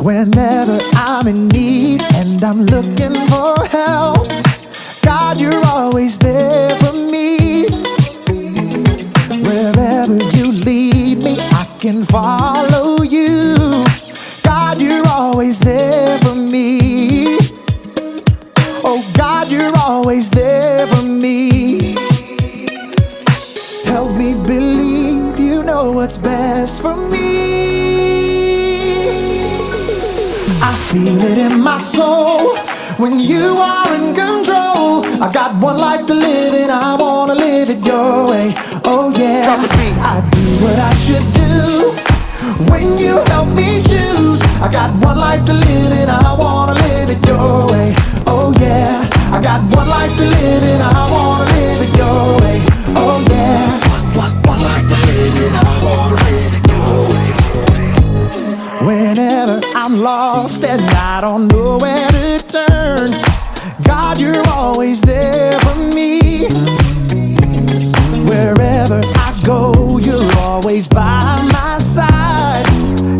Whenever I'm in need and I'm looking for help, God, you're always there for me. Wherever you lead me, I can follow you. God, you're always there for me. Oh, God, you're always there for me. Help me believe you know what's best for me. I feel it in my soul when you are in control. I got one life to live and I wanna live it your way. Oh yeah, I do what I should do when you help me choose. I got one life to live and I wanna live it your way. Oh yeah, I got one life to live and I wanna live it your way. Oh yeah, one life to live and I wanna live it your way. Whenever I'm lost and I don't know where to turn, God, you're always there for me. Wherever I go, you're always by my side.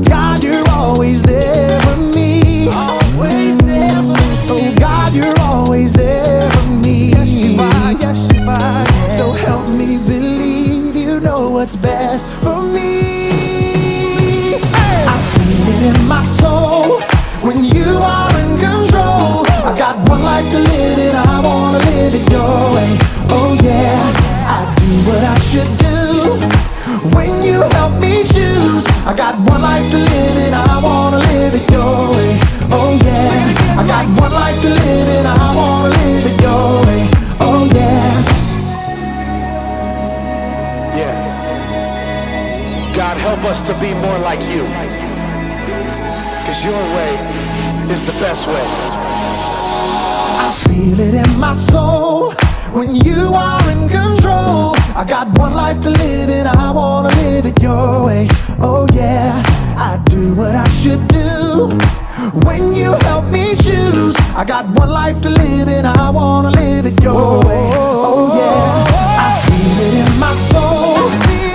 God, you're always there for me. Oh, God, you're always there for me. So help me believe you know what's best for me. I feel it in my soul when you are in control. I got one life to live and I wanna live it your way. Oh yeah, I do what I should do when you help me choose. I got one life to live and I wanna live it your way. Oh yeah, I got one life to live and I wanna live it your way. Oh yeah. Yeah. God, help us to be more like you, 'cause your way is the best way. I feel it in my soul when you are in control. I got one life to live and I wanna live it your way. Oh yeah, I do what I should do when you help me choose. I got one life to live and I wanna live it your way. Oh yeah, I feel it in my soul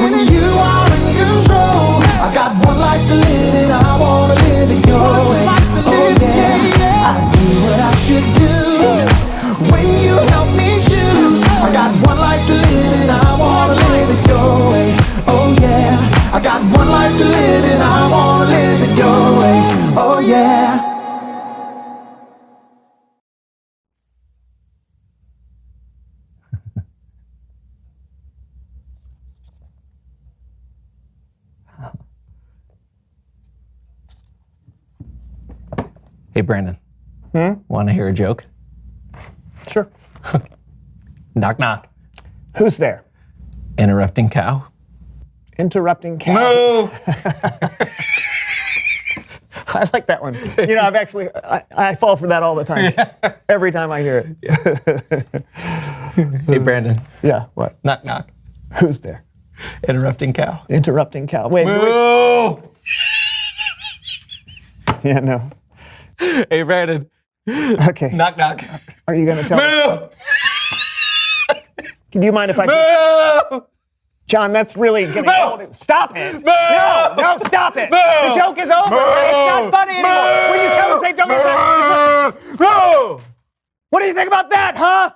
when you are in control. I got one life to live and I wanna live it your way. Oh yeah, I do what I should do when you help me choose. I got one life to live and I wanna live it your way. Oh yeah, I got one life to live and I wanna live it your way. Oh yeah. Hey, Brandon. Want to hear a joke? Sure. Knock, knock. Who's there? Interrupting cow. Interrupting cow. Moo! I like that one. You know, I fall for that all the time. Yeah. Every time I hear it. Yeah. Hey, Brandon. Yeah, what? Knock, knock. Who's there? Interrupting cow. Interrupting cow. Wait. Moo! Yeah, no. Hey, Brandon. Okay. Knock, knock. Are you going to tell me? Moo! Do you mind if I... Boo! John, that's really getting old. Stop it. Boo! No, stop it. Boo! The joke is over. It's not funny anymore. When you tell the same joke, it's Boo! what do you think about that, huh?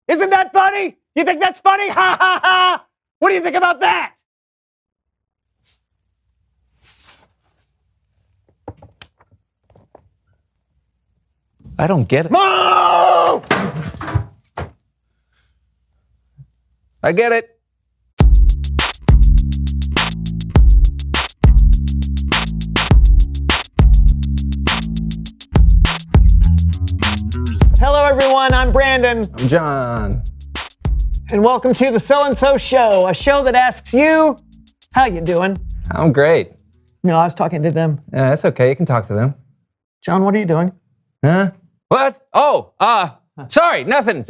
Isn't that funny? You think that's funny? Ha, ha, ha. What do you think about that? I don't get it. Move! I get it. Hello, everyone. I'm Brandon. I'm John. And welcome to the So and So Show, a show that asks you, how you doing? I'm great. No, I was talking to them. Yeah, that's okay. You can talk to them. John, what are you doing? Huh? What? Oh, sorry. Nothing.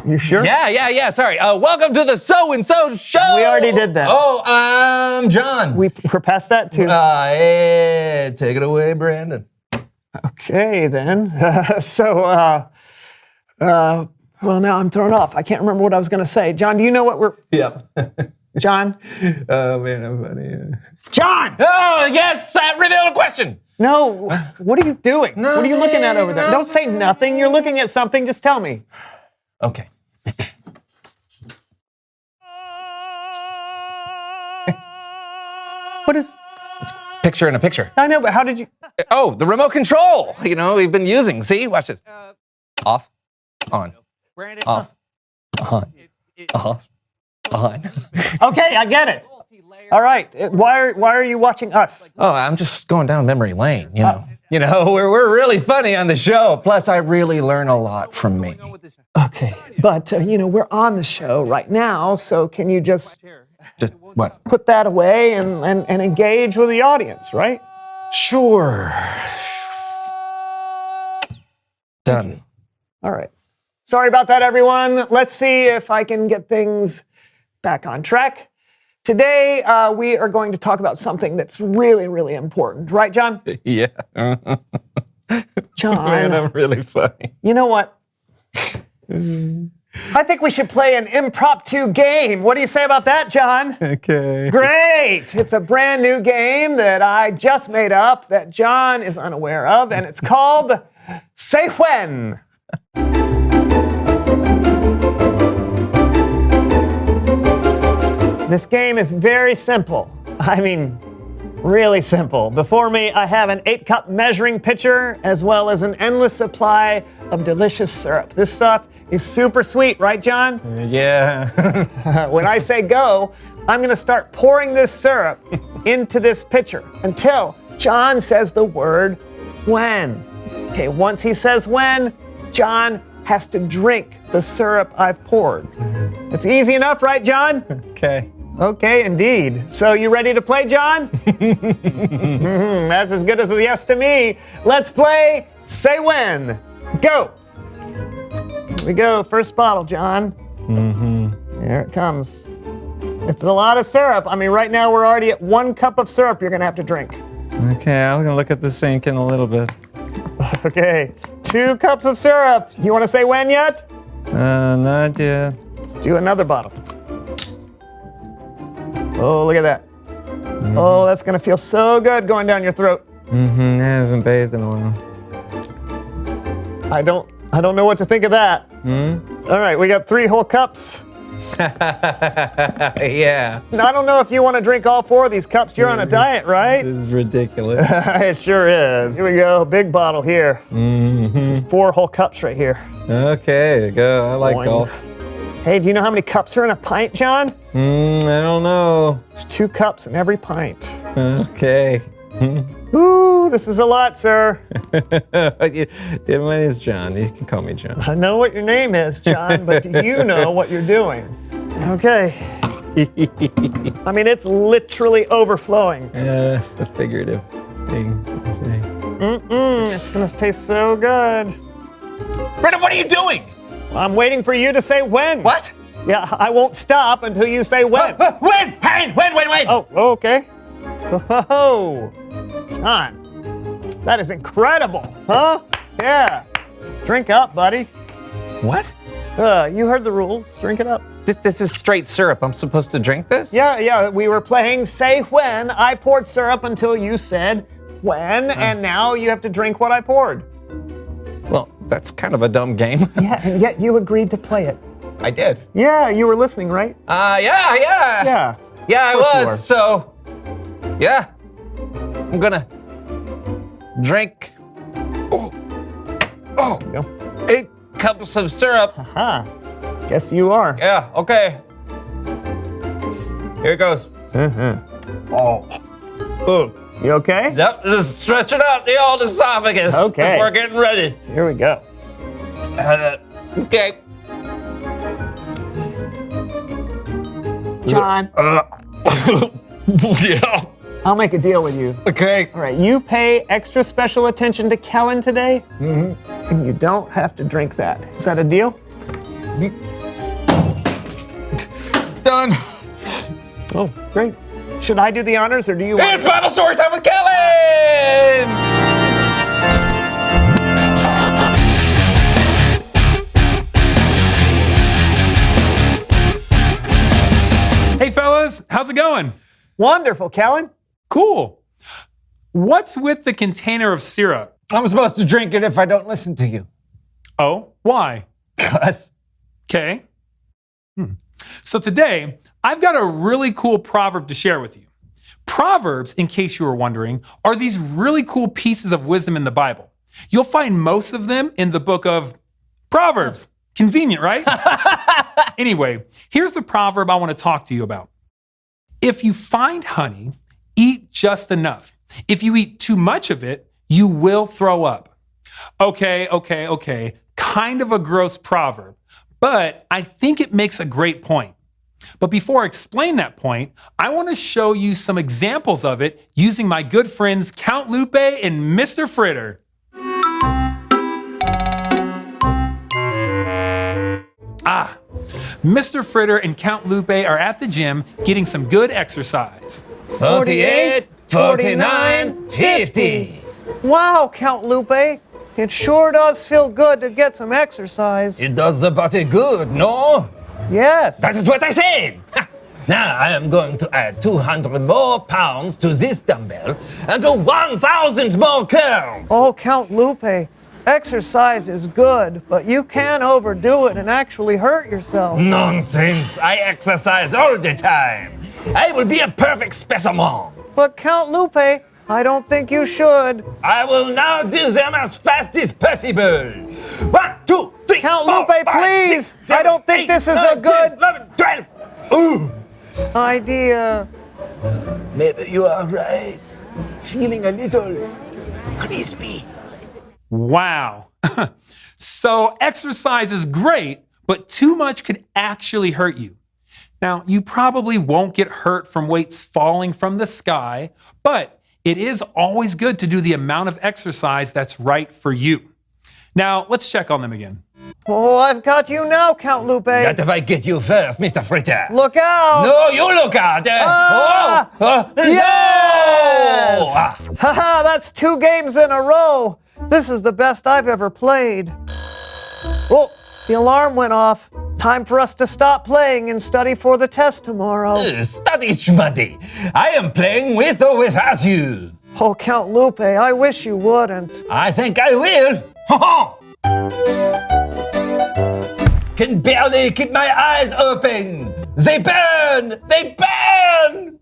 You sure? Yeah. Sorry. Welcome to the So and So Show. We already did that. Oh, I'm John. We're past that too. Yeah, take it away, Brandon. Okay, then. Well, now I'm thrown off. I can't remember what I was going to say. John, do you know what we're... Yep. John? Oh, man, I'm funny. John! Oh, yes, reveal the question. No, what are you doing? What are you looking at over there? Don't say nothing. You're looking at something. Just tell me. Okay. What is... Picture in a picture. I know, but how did you... Oh, the remote control. You know, we've been using. See, watch this. Off, on, off, on, off, on. Okay, I get it. All right. Why are you watching us? Oh, I'm just going down memory lane, you know. You know, we're really funny on the show. Plus, I really learn a lot from me. Okay, but, we're on the show right now, so can you just Just what? put that away and engage with the audience, right? Sure. Done. All right. Sorry about that, everyone. Let's see if I can get things back on track. Today, we are going to talk about something that's really, really important. Right, John? Yeah. John, Man, I'm really funny. you know what? I think we should play an impromptu game. What do you say about that, John? Okay. Great! It's a brand new game that I just made up that John is unaware of, and it's called Say When. This game is very simple. I mean, really simple. Before me, I have an 8-cup measuring pitcher as well as an endless supply of delicious syrup. This stuff is super sweet, right, John? Yeah. When I say go, I'm gonna start pouring this syrup into this pitcher until John says the word when. Okay, once he says when, John has to drink the syrup I've poured. It's easy enough, right, John? Okay. Okay, indeed. So you ready to play, John? That's as good as a yes to me. Let's play Say When. Go. Here we go. First bottle, John. Here it comes. It's a lot of syrup. I mean, right now we're already at 1 cup of syrup you're gonna have to drink. Okay, I'm gonna look at the sink in a little bit. Okay, 2 cups of syrup. You wanna say when yet? Not yet. Let's do another bottle. Oh, look at that. Oh, that's gonna feel so good going down your throat. I haven't bathed in a while. I don't know what to think of that. All right, we got 3 whole cups. Yeah. Now, I don't know if you want to drink all 4 of these cups. You're on a diet, right? This is ridiculous. It sure is. Here we go, big bottle here. This is 4 whole cups right here. Okay, go. I like Boing. golf. Hey, do you know how many cups are in a pint, John? I don't know. There's 2 cups in every pint. Okay. Ooh, this is a lot, sir. Yeah, my name's John. You can call me John. I know what your name is, John, but do you know what you're doing? Okay. I mean, it's literally overflowing. Yeah, it's a figurative thing to say. It's gonna taste so good. Brandon, what are you doing? I'm waiting for you to say when. What? Yeah, I won't stop until you say when. When? Hey, when? Oh, okay. Oh, John, that is incredible, huh? Yeah. Drink up, buddy. What? You heard the rules. Drink it up. This is straight syrup. I'm supposed to drink this? Yeah, we were playing Say When. I poured syrup until you said when, and now you have to drink what I poured. Well, that's kind of a dumb game. Yeah, and yet you agreed to play it. I did. Yeah, you were listening, right? Yeah. Yeah. Yeah, I course you was. were. So, yeah. I'm gonna drink. Oh, Go. 8 cups of syrup. Huh. Guess you are. Yeah, okay. Here it goes. Oh. You okay? Yep, just stretching out the old esophagus. Okay. Before getting ready. Here we go. Okay. John, Yeah. I'll make a deal with you. Okay. All right, you pay extra special attention to Kellen today, and you don't have to drink that. Is that a deal? Done. Oh, great. Should I do the honors, or do you want It's Bible Story Time with Kellen! Hey fellas, how's it going? Wonderful, Kellen. Cool. What's with the container of syrup? I'm supposed to drink it if I don't listen to you. Oh, why? Cuz. Okay. So today, I've got a really cool proverb to share with you. Proverbs, in case you were wondering, are these really cool pieces of wisdom in the Bible. You'll find most of them in the book of Proverbs. Convenient, right? Anyway, here's the proverb I want to talk to you about. If you find honey, eat just enough. If you eat too much of it, you will throw up. Okay. Kind of a gross proverb, but I think it makes a great point. But before I explain that point, I want to show you some examples of it using my good friends Count Lupe and Mr. Fritter. Mr. Fritter and Count Lupe are at the gym getting some good exercise. 48, 49, 50. Wow, Count Lupe. It sure does feel good to get some exercise. It does the body good, no? Yes. That is what I said. Now I am going to add 200 more pounds to this dumbbell and do 1,000 more curls. Oh, Count Lupe. Exercise is good, but you can overdo it and actually hurt yourself. Nonsense. I exercise all the time. I will be a perfect specimen. But Count Lupe, I don't think you should. I will now do them as fast as possible. 1, 2, 3, Count 4, Lupe, 5, please. 6, 7, I don't think 8, this is 9, a good 10, 11, 12. Ooh. idea. Maybe you are right. Feeling a little crispy. Wow. So exercise is great, but too much could actually hurt you. Now, you probably won't get hurt from weights falling from the sky, but it is always good to do the amount of exercise that's right for you. Now, let's check on them again. Oh, I've got you now, Count Lupe. Not if I get you first, Mr. Fritter. Look out! No, you look out. Yes! No! Ah. Haha, that's 2 games in a row. This is the best I've ever played. Oh, the alarm went off. Time for us to stop playing and study for the test tomorrow. Study, buddy. I am playing with or without you. Oh, Count Lupe, I wish you wouldn't. I think I will. Can barely keep my eyes open. They burn! They burn!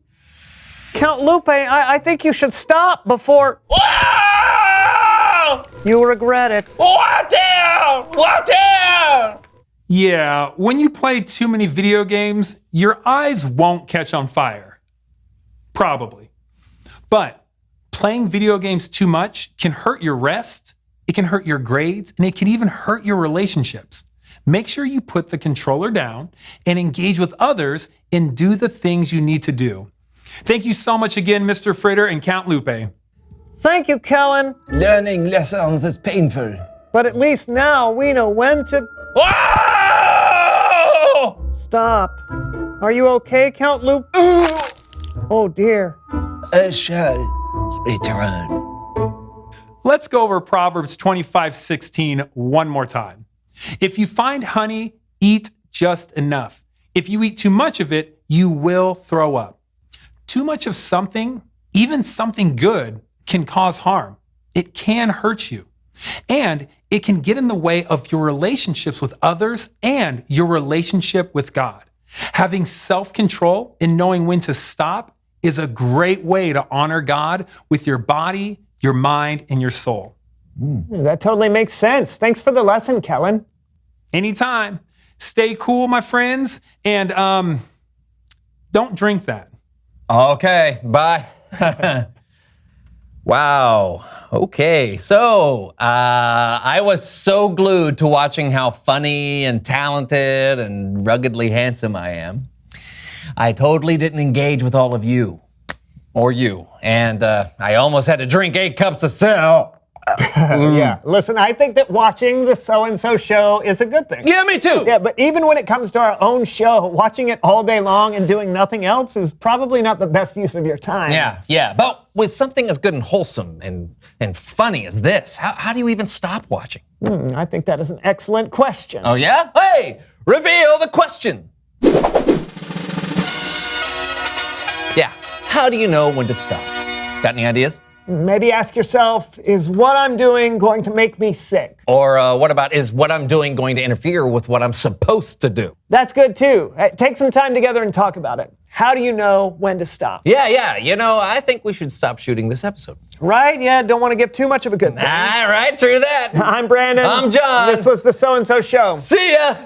Count Lupe, I think you should stop before Wow! you regret it. Water! Water! Yeah, when you play too many video games, your eyes won't catch on fire. Probably. But playing video games too much can hurt your rest, it can hurt your grades, and it can even hurt your relationships. Make sure you put the controller down and engage with others and do the things you need to do. Thank you so much again, Mr. Fritter and Count Lupe. Thank you, Kellen. Learning lessons is painful. But at least now we know when to Wow! stop. Are you okay, Count Lupe? Oh dear. I shall return. Let's go over Proverbs 25:16 one more time. If you find honey, Eat just enough. If you eat too much of it, you will throw up. Too much of something, even something good, can cause harm. It can hurt you. And it can get in the way of your relationships with others and your relationship with God. Having self-control and knowing when to stop is a great way to honor God with your body, your mind, and your soul. That totally makes sense. Thanks for the lesson, Kellen. Anytime. Stay cool, my friends, and don't drink that. Okay, bye. Wow. Okay, so I was so glued to watching how funny and talented and ruggedly handsome I am. I totally didn't engage with all of you, or you, and I almost had to drink 8 cups of Sal. Yeah, listen, I think that watching the so-and-so show is a good thing. Yeah, me too. Yeah, but even when it comes to our own show, watching it all day long and doing nothing else is probably not the best use of your time. Yeah, but with something as good and wholesome and funny as this, how do you even stop watching? I think that is an excellent question. Oh yeah? Hey, reveal the question. Yeah, how do you know when to stop? Got any ideas? Maybe ask yourself, is what I'm doing going to make me sick? Or what about, is what I'm doing going to interfere with what I'm supposed to do? That's good too. Take some time together and talk about it. How do you know when to stop? Yeah, you know, I think we should stop shooting this episode. Right? Yeah, don't want to give too much of a good thing. All right, true that. I'm Brandon. I'm John. This was the So-and-so Show. See ya.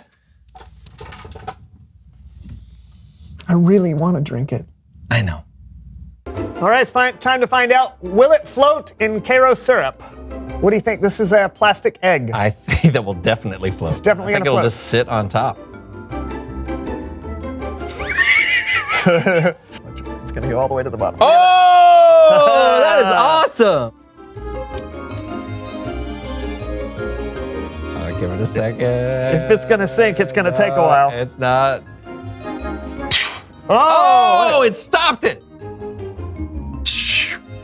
I really want to drink it. I know. All right, it's time to find out, will it float in Karo syrup? What do you think? This is a plastic egg. I think that will definitely float. It's definitely I think gonna it'll float. just sit on top. It's going to go all the way to the bottom. Oh, that is awesome. All right, give it a second. If it's going to sink, it's going to take a while. It's not. Oh! Oh, it stopped it.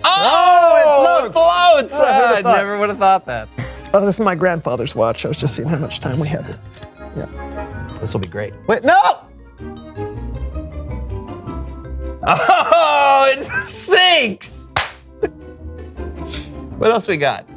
Oh, it it floats. floats. Oh, who'd have I thought? never would have thought that. Oh, this is my grandfather's watch. I was just seeing how much time we had. Yeah. This will be great. Wait, no! Oh, it sinks. What else we got?